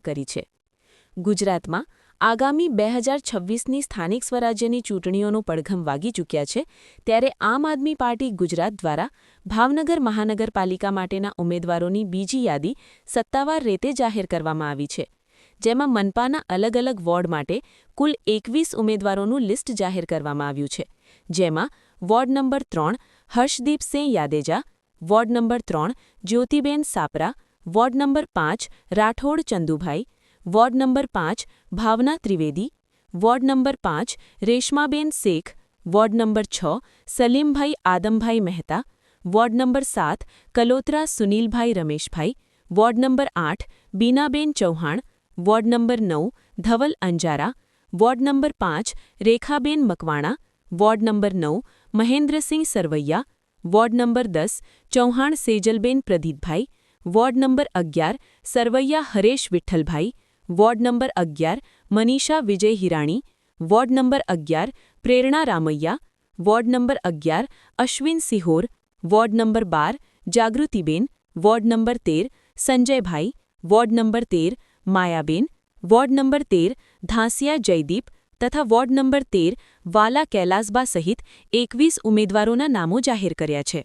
કરી છે. ગુજરાતમાં આગામી 2026ની સ્થાનિક સ્વરાજ્યની ચૂંટણીઓનો પડઘમ વાગી ચૂક્યા છે, ત્યારે આમ આદમી પાર્ટી ગુજરાત દ્વારા ભાવનગર મહાનગરપાલિકા માટેના ઉમેદવારોની બીજી યાદી સત્તાવાર રીતે જાહેર કરવામાં આવી છે, જેમાં મનપાના અલગ અલગ વોર્ડ માટે કુલ 21 ઉમેદવારોનું લિસ્ટ જાહેર કરવામાં આવ્યું છે, જેમાં ward number 3 Harshdeepsinh Yadeja, ward number 3 Jyotiben Sapra, ward number 5 Rathod Chandubhai, ward number 5 Bhavna Trivedi, ward number 5 Reshmaben Shaikh, ward number 6 Salimbhai Adambhai Mehta, ward number 7 Kalotra Sunilbhai Rameshbhai, ward number 8 Binaben Chauhan, ward number 9 Dhaval Anjara, ward number 5 Rekhaben Makwana, ward number 9 Mahendrasinh Sarvaiya, ward number 10 Chauhan Sejalben Pradeepbhai, ward number 11 Sarvaiya Haresh Vitthalbhai, ward number 11 Manisha Vijay Hirani, ward number 11 Prerna Ramaiya, ward number 11 Ashwin Sihor, ward number 12 Jagrutiben, ward number 13 Sanjaybhai, ward number 13 Mayaben, ward number 13 Dhasiya Jaydeep તથા ward number 13 વાલા કૈલાસબા સહિત 21 ઉમેદવારોના નામો જાહેર કર્યા છે.